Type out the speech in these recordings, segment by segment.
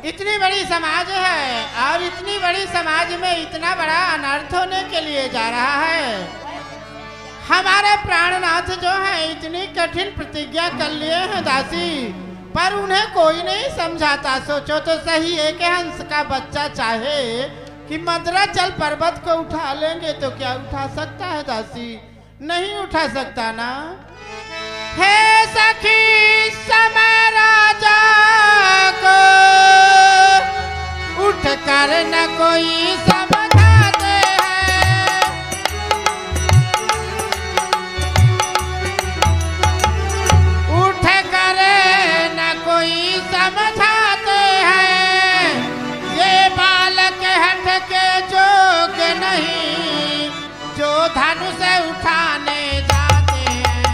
इतनी बड़ी समाज है और इतनी बड़ी समाज में इतना बड़ा अनर्थ होने के लिए जा रहा है। हमारे प्राणनाथ जो है इतनी कठिन प्रतिज्ञा कर लिए हैं दासी, पर उन्हें कोई नहीं समझाता। सोचो तो सही, एक हंस का बच्चा चाहे कि मद्राचल पर्वत को उठा लेंगे तो क्या उठा सकता है दासी? नहीं उठा सकता ना। हे सखी समय राजा को उठ कर न कोई समझाते हैं, उठ कर न कोई समझाते हैं। ये बालक हट के जोग नहीं जो धनुष उठाने जाते हैं।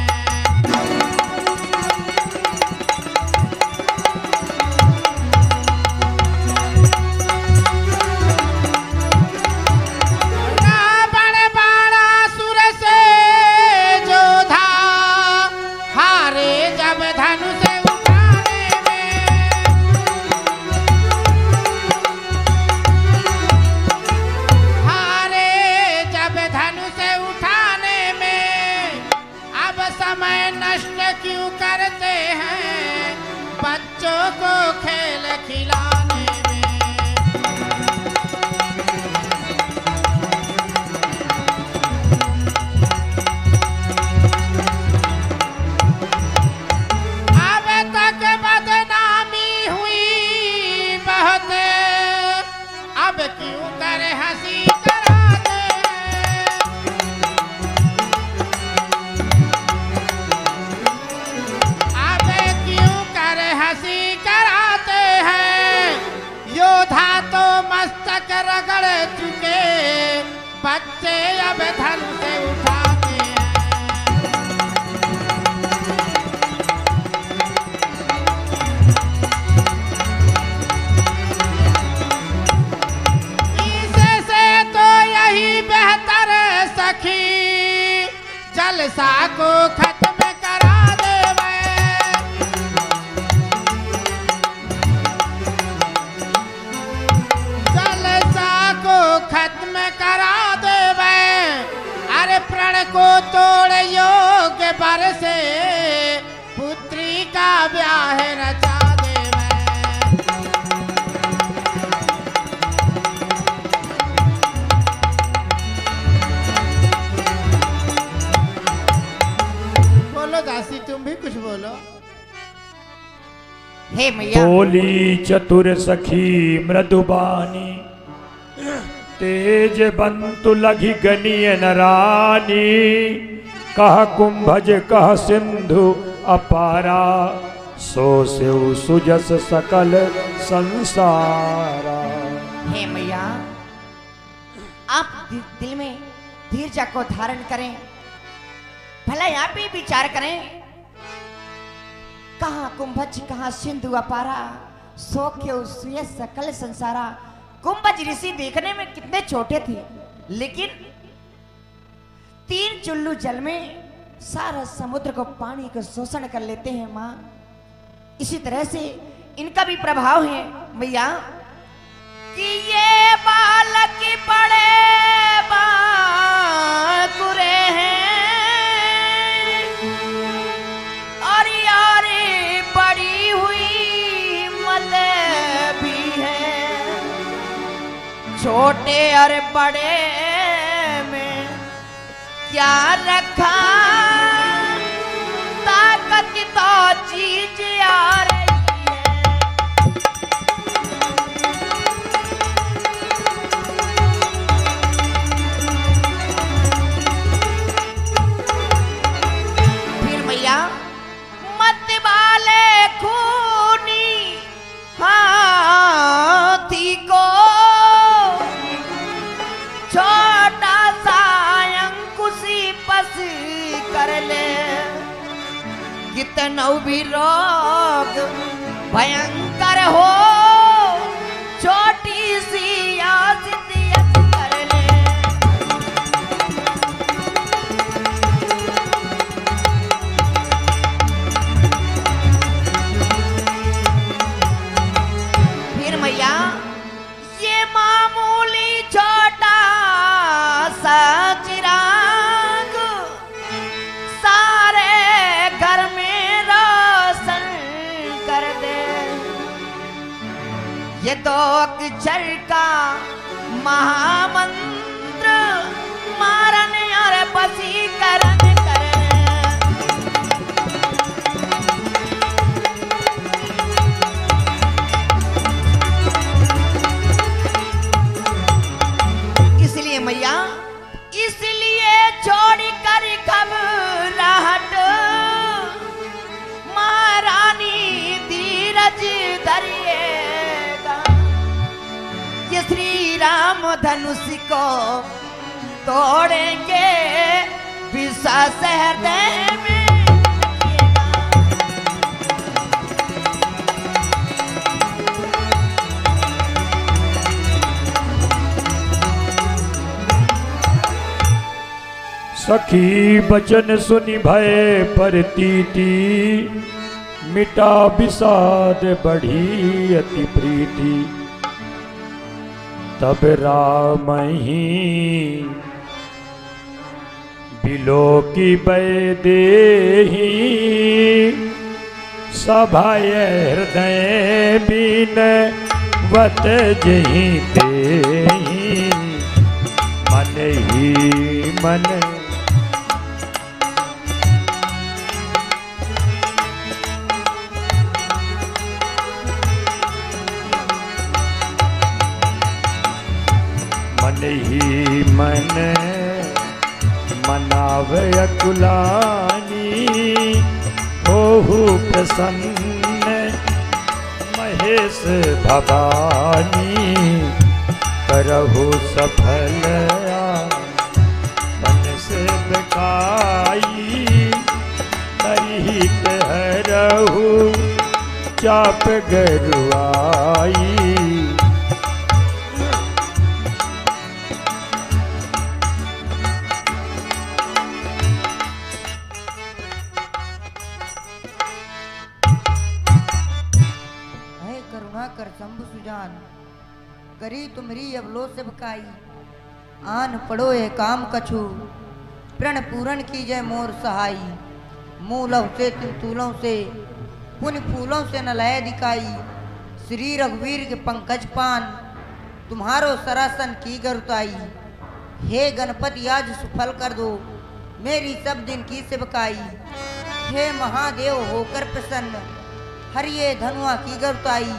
रावण बाणासुर से जो था हारे जब धनुष उठाने में, हारे जब धनुष उठाने में। अब समय नष्ट क्यों करते हैं बच्चों को खेल खिलाने में। अब तक बदनामी हुई बहुत, अब क्यों कर हंसी कराते हैं। अब क्यों कर हंसी कराते हैं। योद्धा तो मस्तक रगड़ चुके, बच्चे अब धनुष उठाते हैं। इससे तो यही बेहतर सखी जलसा को खत्म करा देवे। जलसा को खत्म करा देवे। अरे प्रण को तोड़ योग बर से पुत्री का ब्याह रचा देवे। बोलो दासी, तुम भी कुछ बोलो। हे मैया। बोली चतुर सखी मृदुबानी, तेज बंतु लघि गनिय नरानी। कह कुंभज कह सिंधु अपारा, सो शिव सुजस सकल संसारा। हे मैया, आप दिल में धीरज को धारण करें, भला यहाँ पे विचार करें। कहाँ कुंभज कहाँ सिंधु अपारा, सो क्यों सुयस सकल संसारा। कुंभज ऋषि देखने में कितने छोटे थे, लेकिन 3 चुल्लू जल में सारा समुद्र को पानी को शोषण कर लेते हैं माँ। इसी तरह से इनका भी प्रभाव है मैया कि ये बालक बड़े बाकुरे हैं और यारी बड़ी हुई मत भी है। छोटे और बड़े में क्या रखा, ताकत तो चीज आ रही है। फिर मैया मत वाले खूनी हाथी को छोटा सा अंकुशी पस कर ले। कितना भी रोग भयंकर हो, छोटी सी आसियत कर ले। फिर दे। ये दो अक्षर का महामंत्र मारन और वशीकरण करे। इसलिए मैया, इसलिए छोड़ कर घबराहट महारानी धीरज धरिएगा। ये श्री राम धनुष को तोड़ेंगे विश्वास हृदय में रखिएगा। सखी बचन सुनि भय परतीति, मिटा विषाद बढ़ी अति प्रीति। तब राम ही बिलो की बैदेही, सभाय हृदय बीन वत जही तेहि। मन ही मन मन ही मन मनावे अकुलानी। होहु प्रसन्न महेश भवानी, करहु सफल मन से बिकाई। तरी कहरहु चाप गरुआई। कर शंभु सुजान, करी तुमरी अवलो से बकाई। आन पड़ो ये काम कछु, प्रण पूरन की जय मोर सहाई। मूलव से तुलतूलों से पुण्य फूलों से न लय दिखाई। श्री रघुवीर के पंकज पान, तुम्हारो सरासन की गरुताई। हे गणपति आज सुफल कर दो, मेरी सब दिन की सेवकाई। हे महादेव होकर प्रसन्न, हरिये धनुआ की गरुताई।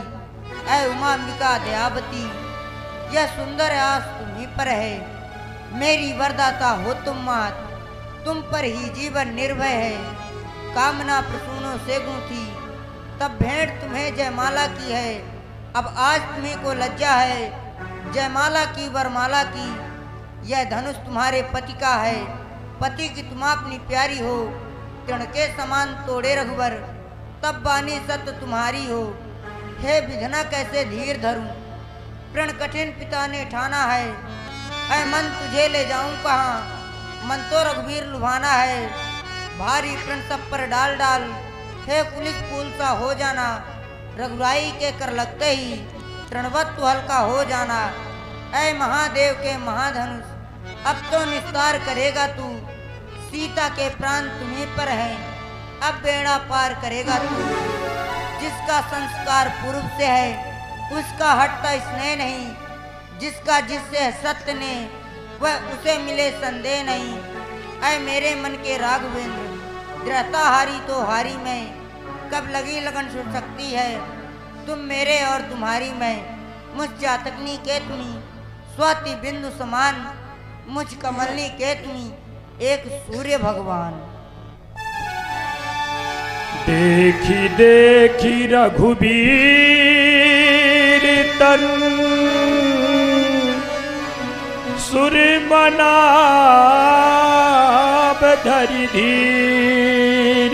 ऐ उमांबिका दयावती, यह सुंदर आस तुम्हीं पर है। मेरी वरदाता हो तुम मात, तुम पर ही जीवन निर्भय है। कामना प्रसूनों से गूंथी, तब भेंट तुम्हें जयमाला की है। अब आज तुम्हें को लज्जा है, जयमाला की वरमाला की। यह धनुष तुम्हारे पति का है, पति की तुम अपनी प्यारी हो। तृण के समान तोड़े रघुवर, तब बानी सत्य तुम्हारी हो। हे विधना कैसे धीर धरूं, प्रण कठिन पिता ने ठाना है। ऐ मन तुझे ले जाऊं कहाँ, मन तो रघुवीर लुभाना है। भारी प्रण सब पर डाल डाल, हे पुलिस फूल सा हो जाना। रघुराई के कर लगते ही तृणवत हल्का हो जाना। ऐ महादेव के महाधनुष, अब तो निस्तार करेगा तू। सीता के प्राण तुम्हीं पर हैं, अब बेड़ा पार करेगा तू। जिसका संस्कार पूर्व से है, उसका हटता स्नेह नहीं। जिसका जिससे है सत्य ने, वह उसे मिले संदेह नहीं। ऐ मेरे मन के राघवेंद्र, दृढ़ता हारी तो हारी मैं। कब लगी लगन सुन सकती है, तुम मेरे और तुम्हारी मैं। मुझ जातकनी के तुमी, स्वाति बिंदु समान। मुझ कमलनी के तुमी, एक सूर्य भगवान। देखी देखी रघुबीर तन, सुर मनाब धरि धीर।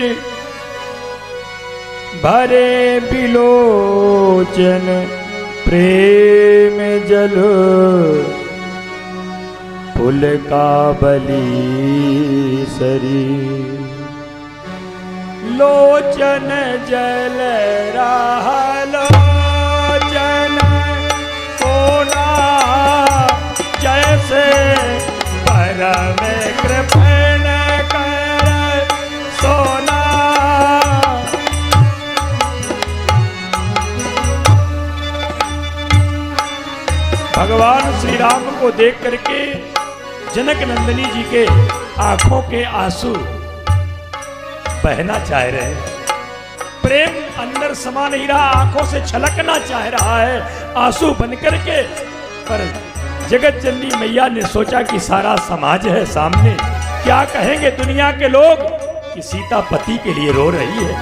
भरे बिलोचन प्रेम जल, फूल का बली शरीर। लोचन जल रहा लोचन कोना, जैसे परम कृपण कर सोना। भगवान श्री राम को देख करके जनक नंदिनी जी के आंखों के आंसू बहना चाह रहे हैं। प्रेम अंदर समा नहीं रहा, आंखों से छलकना चाह रहा है आंसू बन करके। पर जगत जननी मैया ने सोचा कि सारा समाज है सामने, क्या कहेंगे दुनिया के लोग कि सीता पति के लिए रो रही है।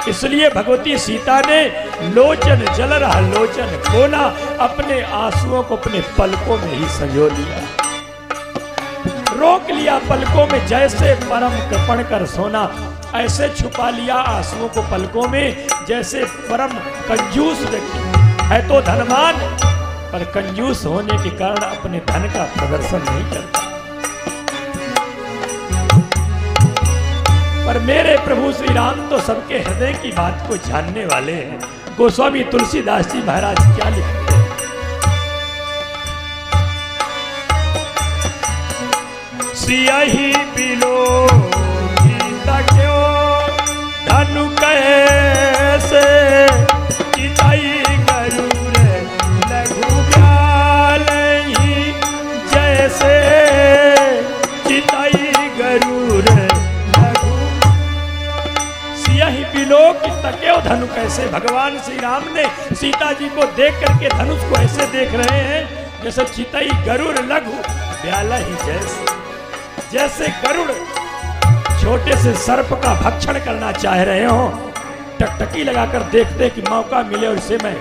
इसलिए भगवती सीता ने लोचन जल रहा लोचन खोना, अपने आंसुओं को अपने पलकों में ही संजो लिया, रोक लिया पलकों में। जैसे परम कृपण कर सोना, ऐसे छुपा लिया आंसुओं को पलकों में, जैसे परम कंजूस व्यक्ति है तो धनवान, पर कंजूस होने के कारण अपने धन का प्रदर्शन नहीं करता। पर मेरे प्रभु श्री राम तो सबके हृदय की बात को जानने वाले हैं। गोस्वामी तुलसीदास जी महाराज क्या लिखते हैं? सियाही बिलो गीता क्यों धनु कैसे चिताई गरुड़ लघु ब्यालही, जैसे चिताई गरुड़ यही बिलोक तकेव धनु कैसे। भगवान श्री राम ने सीता जी को देख करके धनुष को ऐसे देख रहे हैं जैसे चितई गरुड़ लघु ब्याला ही, जैसे गरुड़ छोटे से सर्प का भक्षण करना चाह रहे हो, टकटकी लगाकर देखते कि मौका मिले और इसे मैं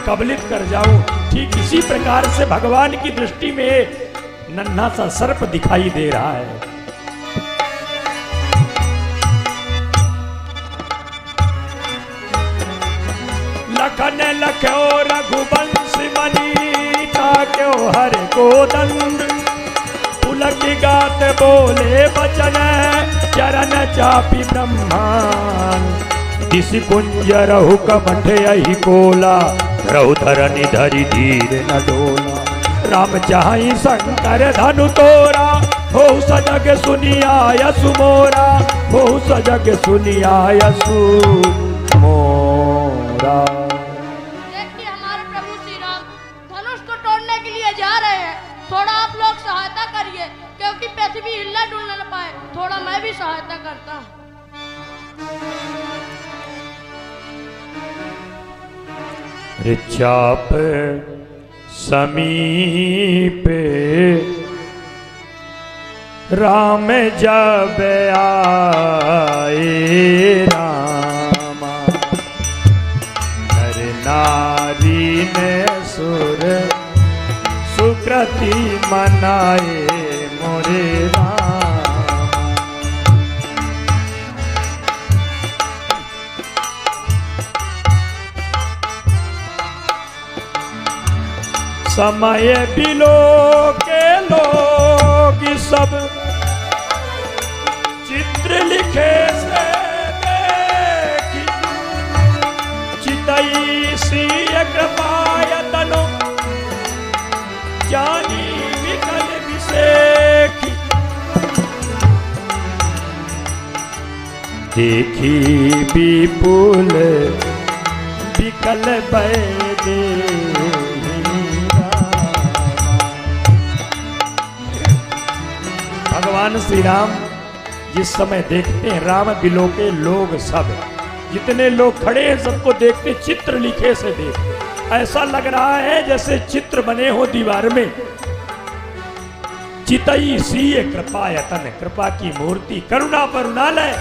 कबलित कर जाऊं। ठीक इसी प्रकार से भगवान की दृष्टि में नन्हा सा सर्प दिखाई दे रहा है। लखन लख्यो रघुवंश मनी ठाक्यो हर को दंड, पुलक गात बोले बचन चरण चापी ब्रह्मान, दिस कुंज रहु कमठ यही कोला, रहु धरनी धरि धीर न डोला, राम चाहि शंकर धनु तोरा, हो सजग सुनिया यसु मोरा, हो सजग सुनिया यसु मोरा। थोड़ा आप लोग सहायता करिए, क्योंकि पृथ्वी हिलना डुलना न पाए, थोड़ा मैं भी सहायता करता हूँ। चाप समीप राम जब आए रामा, नर नारी ने सुर सुकृति मनाए मोरे राम। समय बिलो के लोग सब चित्र लिखे से देखी, चितई सी कृपायतनो जानी विकल विसेखी, देखी विपुल विकल बैदे। भगवान श्री राम जिस समय देखते हैं, राम बिलो के लोग सब जितने लोग खड़े हैं सबको देखते, चित्र लिखे से देखते, ऐसा लग रहा है जैसे चित्र बने हो दीवार में। चितई सी कृपायतन, कृपा की मूर्ति, करुणा करुणालय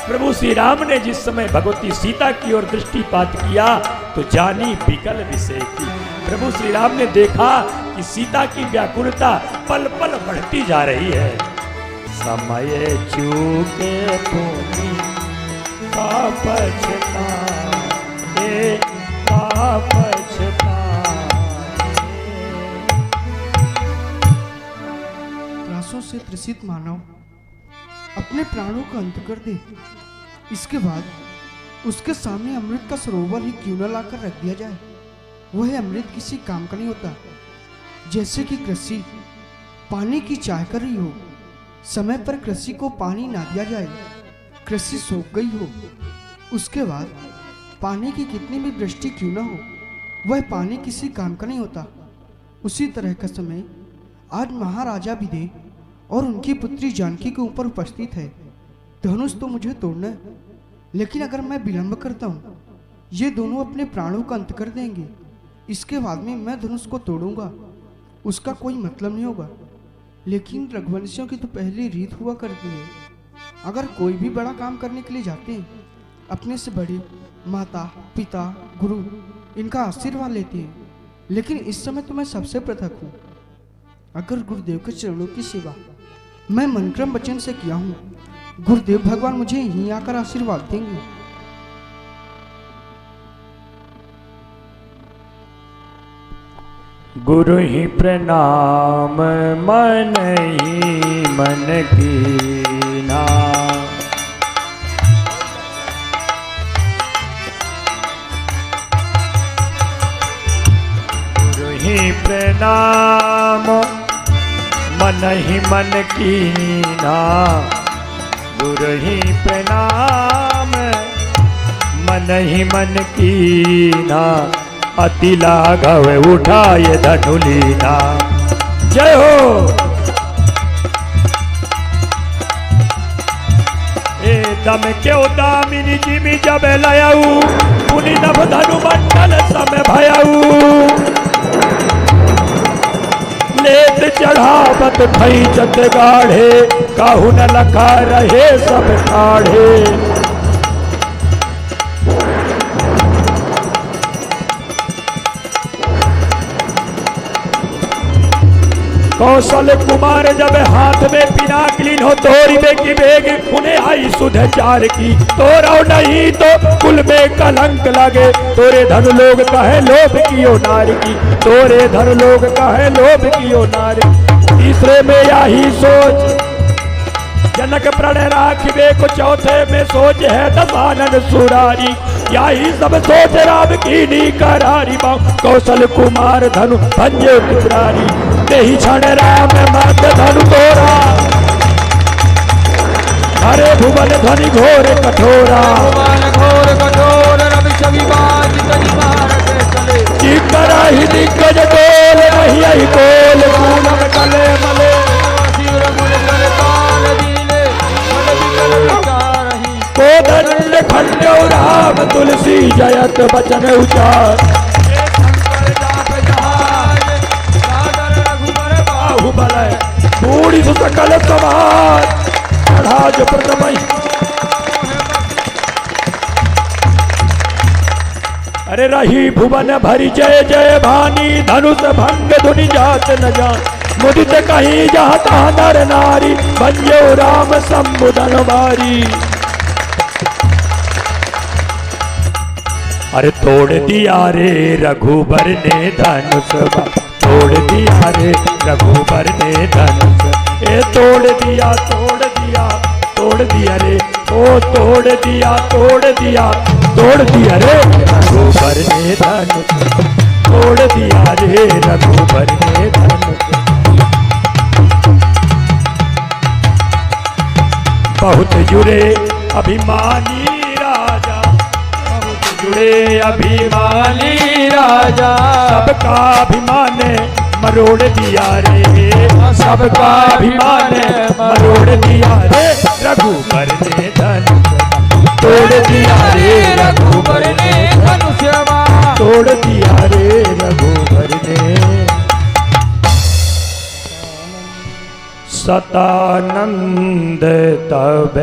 प्रभु श्री राम ने जिस समय भगवती सीता की ओर दृष्टिपात किया तो जानी विकल विसेखी। प्रभु श्री राम ने देखा कि सीता की व्याकुलता पल पल बढ़ती जा रही है। समय चूके भूमि पाप छताए, पाप त्रासों से त्रसित मानव अपने प्राणों का अंत कर दे, इसके बाद उसके सामने अमृत का सरोवर ही क्यों न लाकर रख दिया जाए। वह अमृत किसी काम का नहीं होता। जैसे कि कृषि पानी की चाह कर रही हो, समय पर कृषि को पानी ना दिया जाए, कृषि सूख गई हो, उसके बाद पानी की कितनी भी वृष्टि क्यों न हो, वह पानी किसी काम का नहीं होता। उसी तरह का समय आज महाराजा विदेह और उनकी पुत्री जानकी के ऊपर उपस्थित है। धनुष तो मुझे तोड़ना है, लेकिन अगर मैं विलंब करता हूँ ये दोनों अपने प्राणों का अंत कर देंगे। इसके बाद में मैं धनुष को तोड़ूंगा, उसका कोई मतलब नहीं होगा। लेकिन रघुवंशियों की तो पहली रीत हुआ करती है, अगर कोई भी बड़ा काम करने के लिए जाते हैं अपने से बड़े माता पिता गुरु इनका आशीर्वाद लेते हैं। लेकिन इस समय तो मैं सबसे पृथक हूँ। अगर गुरुदेव के चरणों की सेवा मैं मनक्रम वचन से किया हूँ, गुरुदेव भगवान मुझे यहीं आकर आशीर्वाद देंगे। गुरु ही प्रणाम मन ही मन कीना, गुरु ही प्रणाम मन ही मन कीना, गुरु ही प्रणाम मन ही मन कीना, अति लाघव उठाए धनुलीना। जय हो। ए दम क्यों दामिनी जिमी जब लयऊ, पुनि नभ धनु मंडल सम भयऊ, लेत चढ़ावत खैचत गाढ़े, काहू न लखा रहे सब ठाढ़े। कौशल कुमार जब हाथ में पिनाकिलीन हो, तोरी में की बेग उन्हें आई सुध चार की, तोरा नहीं तो कुल में कलंक लगे, तोरे धन लोग कहे लोभ कियो नार की, तोरे धन लोग कहे लोभ कियो नार। तीसरे में यही सोच जनक प्रणय राखिबे को, चौथे में सोच है दशानन सुरारी, यही सब सोच राम की नी करारी। कौशल कुमार धनु भंजे त्रिपुरारी, तेहि क्षण राम मध्य धनु तोरा, हरे भुवन ध्वनि घोर कठोरा, घोर कठोर रवि छवि बाज तनि मारत चले, चिकरा ही दिग्गज कोल नहीं आई कोल, कूलम कले मले शिवर मुल कर काल दीले, मन विकल विचारहि, कोदंड खंडो राम तुलसी जयत बचन उचार। बाहुबल बूढ़ी सकल सवार, चढ़ाज प्रथमई। अरे रही भुवन भरी जय जय भानी, धनुष भंग धुनि जात न जान, मुदित कहीं जहाँ तहाँ नर नारी, बंजो राम संबुधन बारी। अरे तोड़ दिया रे रघुबर ने धनुष, तोड़ दिया रे रघुबर ने धनुष, ए तोड़ दिया तोड़ दिया तोड़ दिया रे, ओ तोड़ दिया तोड़ दिया तोड़ दिया रे रघुबर ने धनुष, तोड़ दिया रे रघुबर ने धनुष। बहुत जुड़े अभिमानी राजा, बहुत जुड़े अभिमानी राजा, सबका अभिमान मरोड़ दिया रे, सबका अभिमान मरोड़ दिया रे रघुबर ने धनुष, तोड़ दिया रे रघुबर ने धनुष, तोड़ दिया रे रघुबर ने। सतानंद तब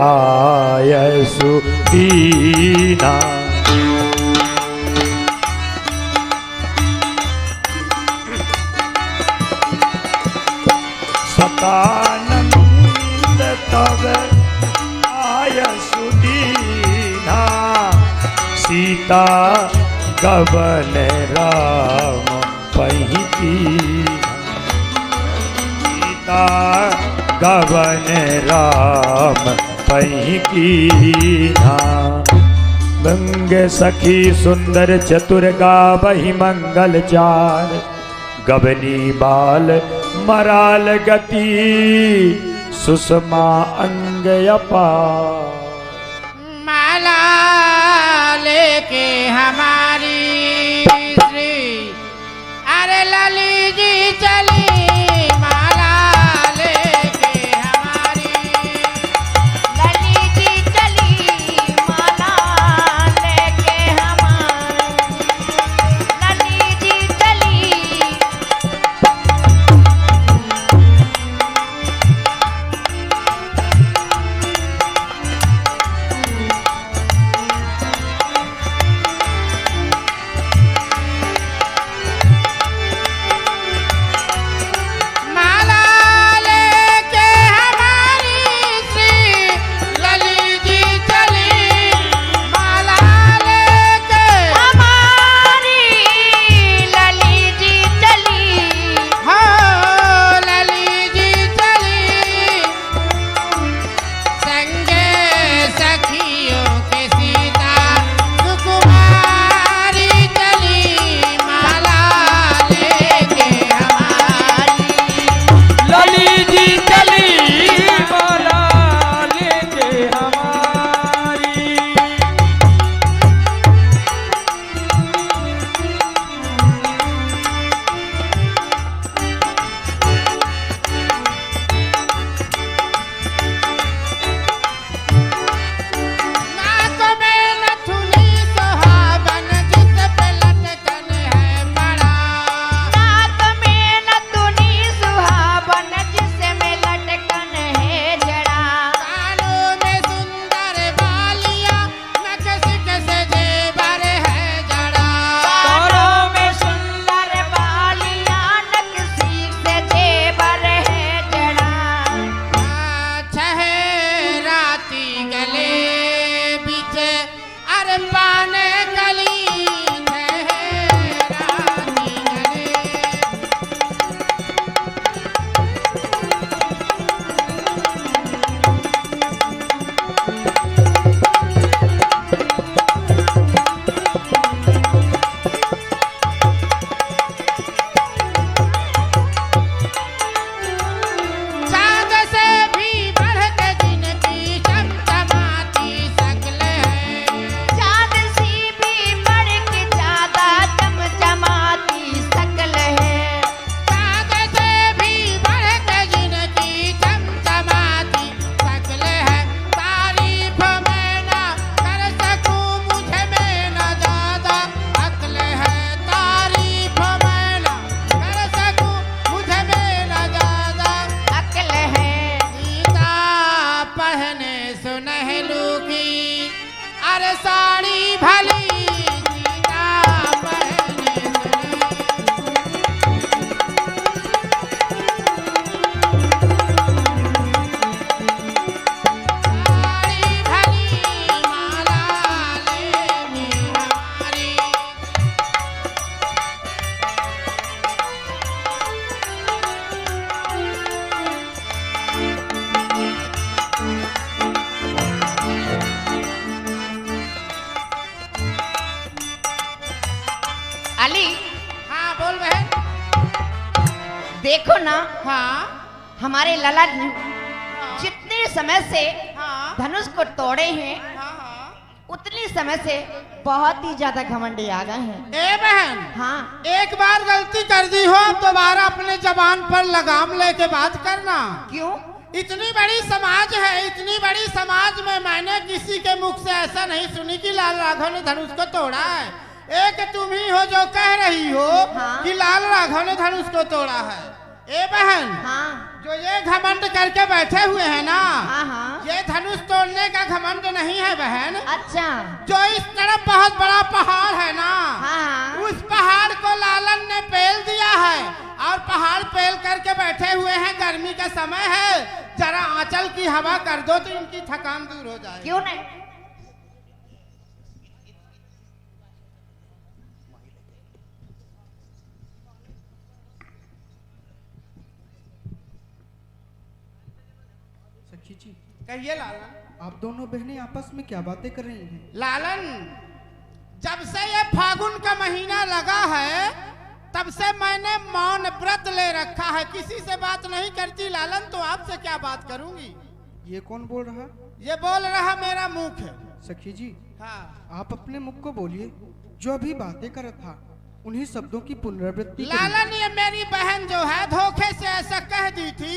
आयसु दीना, सतानंद तब आयसु दीना, सीता गवन राम पही कीना, सीता गवन राम पही कीना। गंग सखी सुंदर चतुर गावहि मंगल चार, गबनी बाल मराल गति सुषमा अंग अपार। माला लेके हमारी श्री अरे ललित चली माला लेके हमारी। लली जी चली माला लेके हमारी। लली जी चली। माला लेके हमारी श्री लली जी चली माला लेके हमारी लली जी चली। हो लली जी चली संगे सखियों के सीता सुकुमारी चली माला लेके हमारी। लली जी चली माला लेके हमारी। नाक में नथुनी सुहावन जिस पे लटकन है बड़ा। नाक में नथुनी सुहावन जिसमें लटकन है जड़ा। कानों में सुंदर बालियां नक्श से जेवर है जड़ा। कानों में सुंदर बालियां नक्शी से जेवर है जड़ा। छह राती गले बीच अरे पाने गली छह राती गले। चांद से भी बढ़ के जिनकी चमचमाती शक्ल है। चाँद सी भी बढ़ के ज्यादा चमचमाती शकल है। चांद से भी बढ़ के जिनकी चमचमाती शक्ल है। तारीफ मैं ना कर सकूं मुझ में न ज्यादा अक्ल है। तारीफ मैं ना कर सकूं मुझ में न ज्यादा अक्ल है। सीता पहने सुनहलू की अरे साड़ी भली। सीता पहने सुनहलू साड़ी भली माला लेके हमारी। अली हाँ बोल बहन। देखो ना, हाँ हमारे लला जी जितने समय से हाँ धनुष को तोड़े हैं हाँ हाँ। उतनी समय से बहुत ही ज्यादा घमंडी आ गए हैं। ए बहन हाँ, एक बार गलती कर दी हो दोबारा अपने जबान पर लगाम लेके बात करना। क्यों? इतनी बड़ी समाज है, इतनी बड़ी समाज में मैंने किसी के मुख से ऐसा नहीं सुनी कि लाल राघव ने धनुष को तोड़ा है। एक तुम ही हो जो कह रही हो हाँ। कि लाल राघव ने धनुष को तोड़ा है। ए बहन हाँ जो ये घमंड करके बैठे हुए हैं ना, हाँ हाँ। ये धनुष तोड़ने का घमंड नहीं है बहन। अच्छा। जो इस तरफ बहुत बड़ा पहाड़ है ना, हाँ उस पहाड़ को लालन ने पेल दिया है और पहाड़ पेल करके बैठे हुए हैं। गर्मी का समय है, जरा आंचल की हवा कर दो तो इनकी थकान दूर हो जाए। क्यों नहीं? सखी जी, कहिए लालन। आप दोनों बहनें आपस में क्या बातें कर रही हैं? लालन, जब से ये फागुन का महीना लगा है तब से मैंने मौन व्रत ले रखा है, किसी से बात नहीं करती लालन, तो आपसे क्या बात करूंगी। ये कौन बोल रहा? ये बोल रहा मेरा मुख है। सखी जी, हाँ आप अपने मुख को बोलिए। जो अभी बातें कर रहा था उन्हीं शब्दों की पुनरावृत्ति करिए। लालन, ये मेरी बहन जो है धोखे से ऐसा कह दी थी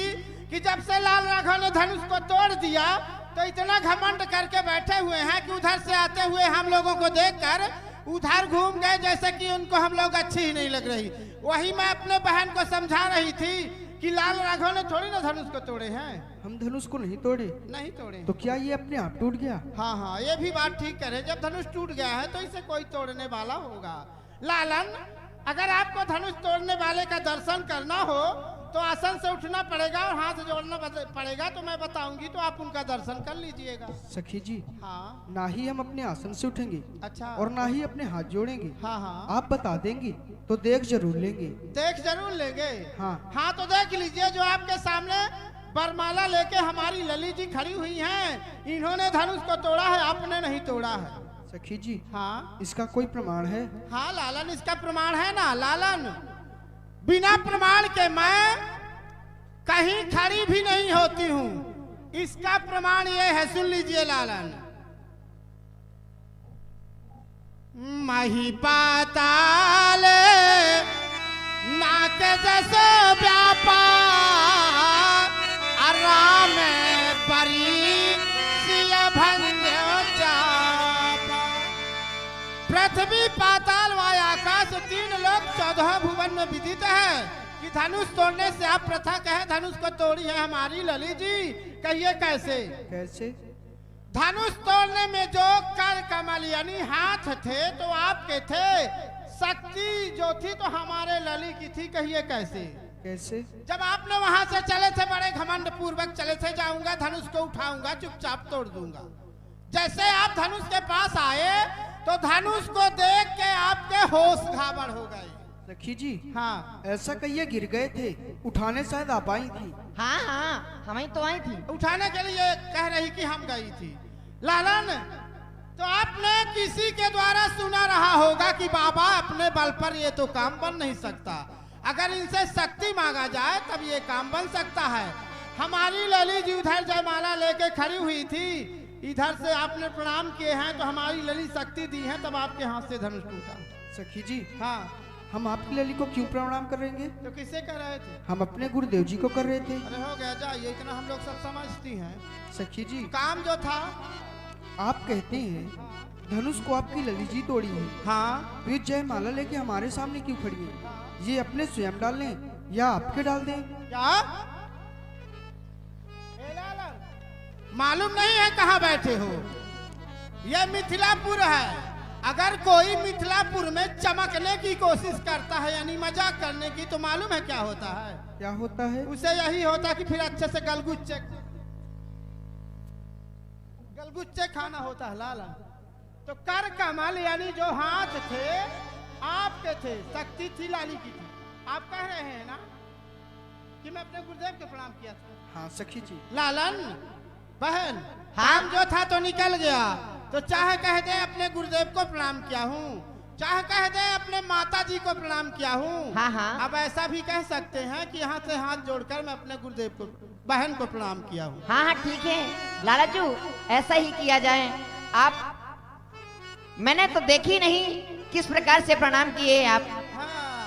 कि जब से लाल राघव ने धनुष को तोड़ दिया तो इतना घमंड करके बैठे हुए हैं कि उधर से आते हुए हम लोगों को देखकर उधर घूम गए, जैसे कि उनको हम लोग अच्छी ही नहीं लग रही। वही मैं अपने बहन को समझा रही थी कि लाल राघव ने थोड़ी ना धनुष को तोड़े हैं। हम धनुष को नहीं तोड़े। नहीं तोड़े तो क्या ये अपने आप टूट गया? हाँ हाँ, ये भी बात ठीक करे। जब धनुष टूट गया है तो इसे कोई तोड़ने वाला होगा। लालन, अगर आपको धनुष तोड़ने वाले का दर्शन करना हो तो आसन से उठना पड़ेगा और हाथ जोड़ना पड़ेगा, तो मैं बताऊंगी तो आप उनका दर्शन कर लीजिएगा। सखी जी, हाँ ना ही हम अपने आसन से उठेंगे अच्छा, और ना ही अपने हाथ जोड़ेंगे। हाँ हाँ, आप बता देंगे तो देख जरूर लेंगे। देख जरूर लेंगे। हाँ हाँ, तो देख लीजिए, जो आपके सामने बरमाला लेके हमारी ललित जी खड़ी हुई हैं, इन्होंने धनुष को तोड़ा है, आपने नहीं तोड़ा है। सखी जी, हाँ इसका कोई प्रमाण है? हाँ लालन, इसका प्रमाण है ना। लालन, बिना प्रमाण के मैं कहीं खड़ी भी नहीं होती हूं। इसका प्रमाण ये है, सुन लीजिए लालन। मही पाताल नाक जसो व्यापार आराम परी सिय भंजो चापा। पृथ्वी, पाताल व आकाश, 3 लोक 14 भुवन में विदित है कि धनुष तोड़ने से आप प्रथा कहे धनुष को तोड़ी है हमारी ललित जी। कहिए कैसे? कैसे? धनुष तोड़ने में जो कर कमल यानी हाथ थे तो आपके थे, शक्ति जो थी तो हमारे ललित की थी। कहिए कैसे? कैसे? जब आपने वहां से चले थे, बड़े घमंड पूर्वक चले थे, जाऊंगा धनुष को उठाऊंगा, चुपचाप तोड़ दूंगा। जैसे आप धनुष के पास आए तो धनुष को देख के आपके होश घाबड़ हो गए। सखी जी, हाँ, ऐसा कहिए गिर गए थे, उठाने शायद आप आई थी। हाँ हाँ, हमें तो आई थी। उठाने के लिए कह रही कि हम गई थी। लालन, तो आपने किसी के द्वारा सुना रहा होगा कि बाबा अपने बल पर ये तो काम बन नहीं सकता, अगर इनसे शक्ति मांगा जाए तब ये काम बन सकता है। हमारी ललित जी उधर जयमाला लेके खड़ी हुई थी, इधर से आपने प्रणाम किए हैं तो हमारी ललित शक्ति दी है, तब आपके हाथ से धनुष टूटा। सखी जी, हाँ, हम आपकी लली को क्यों प्रणाम करेंगे? तो किसे कर रहे थे? हम अपने गुरुदेव जी को कर रहे थे। अरे हो गया, जाइए, इतना हम लोग सब समझती हैं। सखी जी, काम जो था, आप कहते हैं धनुष को आपकी लली जी तोड़ी है, हाँ, फिर जयमाला लेके हमारे सामने क्यों खड़ी है? ये अपने स्वयं डाल लें या आपके डाल दें? क्या मालूम नहीं है कहाँ बैठे हो? यह मिथिलापुर है। अगर कोई मिथिलापुर में चमकने की कोशिश करता है यानी मजाक करने की, तो मालूम है क्या होता है? क्या होता है? उसे यही होता है कि फिर अच्छे से गलगुच्चे खाना होता है। लाला, तो कर कमल यानी जो हाथ थे आपके थे, शक्ति थी लाली की थी। आप कह रहे हैं ना कि मैं अपने गुरुदेव के प्रणाम किया था? हाँ सखी जी। लालन बहन, हाँ? काम जो था तो निकल गया, तो चाहे कह दे अपने गुरुदेव को प्रणाम किया हूँ, चाहे कह दे अपने माता जी को प्रणाम किया हूँ। हाँ हाँ, अब ऐसा भी कह सकते हैं कि यहाँ से हाथ जोड़कर मैं अपने गुरुदेव को, बहन को प्रणाम किया हूँ। हाँ हाँ, ठीक है लालाजू, ऐसा ही किया जाए। आप, मैंने तो देखी नहीं किस प्रकार से प्रणाम किए आप।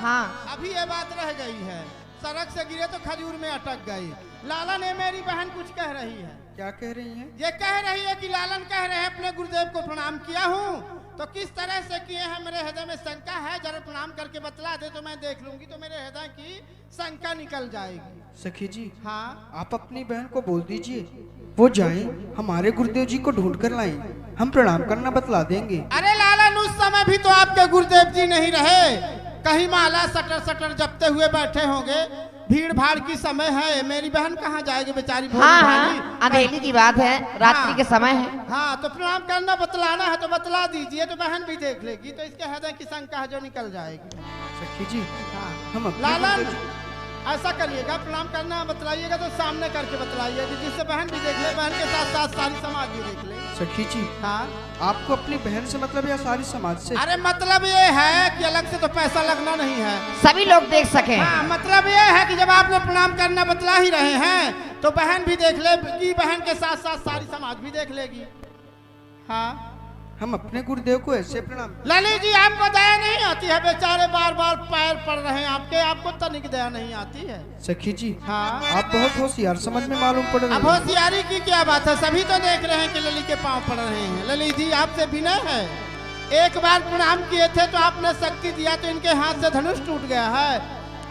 हाँ, अभी ये बात रह गई है, सड़क से गिरे तो खजूर में अटक गई। लाला ने मेरी बहन कुछ कह रही है। क्या कह रही हैं? ये कह रही है कि लालन कह रहे हैं अपने गुरुदेव को प्रणाम किया हूँ, तो किस तरह से किए हैं मेरे हृदय में शंका है, जरा प्रणाम करके बतला दे तो मैं देख लूंगी, तो मेरे हृदय की शंका निकल जाएगी। सखी जी, हाँ, आप अपनी बहन को बोल दीजिए वो जाए हमारे गुरुदेव जी को ढूंढ कर लाएं, हम प्रणाम करना बतला देंगे। अरे लालन, उस समय भी तो आपके गुरुदेव जी नहीं रहे, कहीं माला सटर सटर जपते हुए बैठे होंगे, भीड़ भाड़ की समय है, मेरी बहन कहाँ जाएगी बेचारी? हाँ हाँ, अंधेरी की बात है, रात्रि हाँ, के समय है। हाँ, तो प्रणाम करना बतलाना है तो बतला दीजिए, तो बहन भी देख लेगी, तो इसके हृदय की शंका है जो निकल जाएगी। सखी जी, हाँ, हम अपने लालन गुरुदेव जी- ऐसा करिएगा, प्रणाम करना बतलाइएगा तो सामने करके बतलाइए, जिससे बहन भी देख ले, बहन के साथ साथ सारी समाज भी देख ले। सखी जी, हाँ, आपको अपनी बहन से मतलब या सारी समाज से? अरे मतलब ये है कि अलग से तो पैसा लगना नहीं है। सभी लोग देख सके। हाँ, मतलब ये है कि जब आप लोग प्रणाम करना बतला ही रहे हैं तो बहन भी देख लेगी, बहन के साथ साथ सारी समाज भी देख लेगी। हाँ, हम अपने गुरुदेव को ऐसे प्रणाम। ललित जी आपको दया नहीं आती है? बेचारे बार बार पैर पड़ रहे हैं आपके, आपको तनिक दया नहीं आती है? सखी जी हाँ आप बहुत होशियार समझ में मालूम पड़ रहे अब हैं। होशियारी की क्या बात है? सभी तो देख रहे हैं कि ललित के पांव पड़ रहे हैं। ललित जी आपसे विनय है, एक बार प्रणाम किए थे तो आपने शक्ति दिया तो इनके हाथ से धनुष टूट गया है।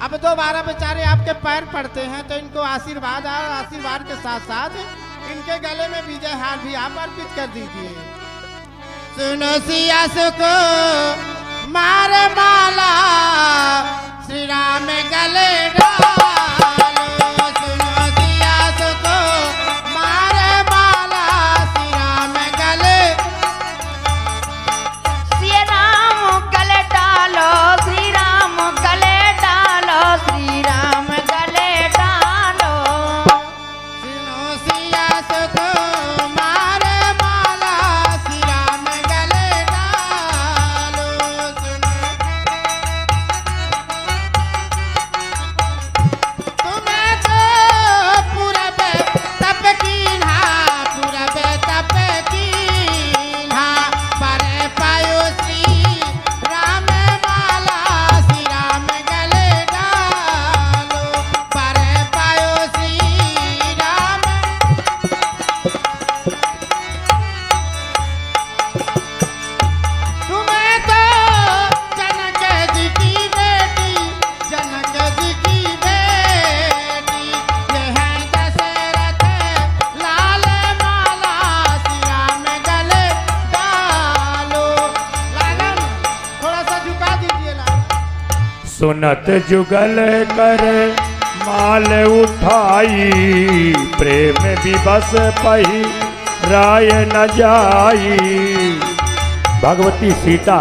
अब दोबारा बेचारे आपके पैर पड़ते हैं तो इनको आशीर्वाद और आशीर्वाद के साथ साथ इनके गले में विजय हार भी आप अर्पित कर दीजिए। सुनो सिया सुको मार माला श्री राम गले डालो। सुनो सिया सुको मार माला श्री राम गले। श्री राम गले डालो, श्री राम गले डालो, श्री राम गले डालो। सुनो सिया सुको मार माला श्री राम गले डालो। सुनो तुम्हें तो पूरब तप कीन्हा, पूरब तप कीन्हा, पर पायो श्री राम माला श्री राम गले डालो। पर पायो श्री राम। तुम्हें तो जनक जी की बेटी, जनक जी की बेटी, ये है दशरथ लाल माला श्री राम गले डालो। लालन थोड़ा सा झुका दीजिए लालन। सुनत जुगल कर माल उठाई, प्रेम विवश पही राय न जाई। भगवती सीता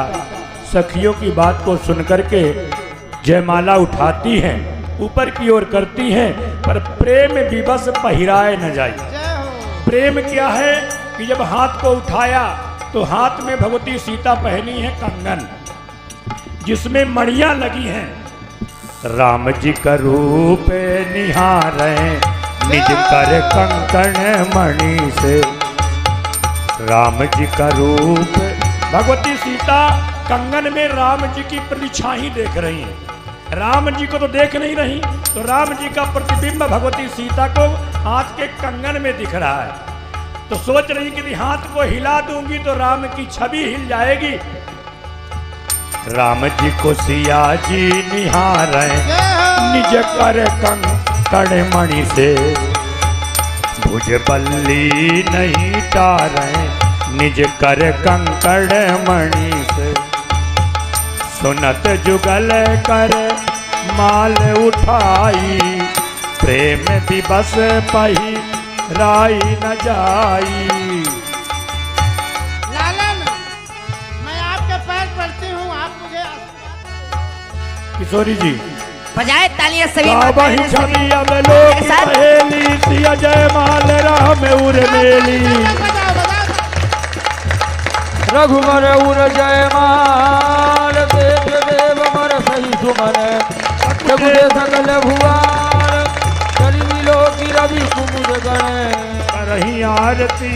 सखियों की बात को सुनकर के जयमाला उठाती हैं, ऊपर की ओर करती हैं, पर प्रेम विवश पहिराए न जाई। जय हो। प्रेम क्या है कि जब हाथ को उठाया तो हाथ में भगवती सीता पहनी है कंगन, जिसमें मणियां लगी हैं। राम जी का रूप निहारे निज कर कंकण मणि से। राम जी का रूप, भगवती सीता कंगन में राम जी की प्रतिछाई देख रही हैं। राम जी को तो देख नहीं रही, तो राम जी का प्रतिबिंब भगवती सीता को हाथ के कंगन में दिख रहा है। तो सोच रही कि हाथ को हिला दूंगी तो राम की छवि हिल जाएगी। राम जी को सिया जी निहारे निज कर कंकण मणि से। भुज बल्ली नहीं टारे निज कर कंकण मणि से। सुनत जुगल कर माल उठाई, प्रेम दिवस पही राई न जाई। लालन मैं आपके पैर पड़ती हूँ, आप मुझे किशोरी जी बजाए तालियां सभी वही माताएं छवि सभी अब लोग एक साथ। सहेली सिया जय माल राम उर्मेली। बजाओ बजाओ। रघुवर उर जय माल देव देव मर सही सुमन। रघुदे सकल भुआर करी मिलो की रवि कुमुद गण। करही आरती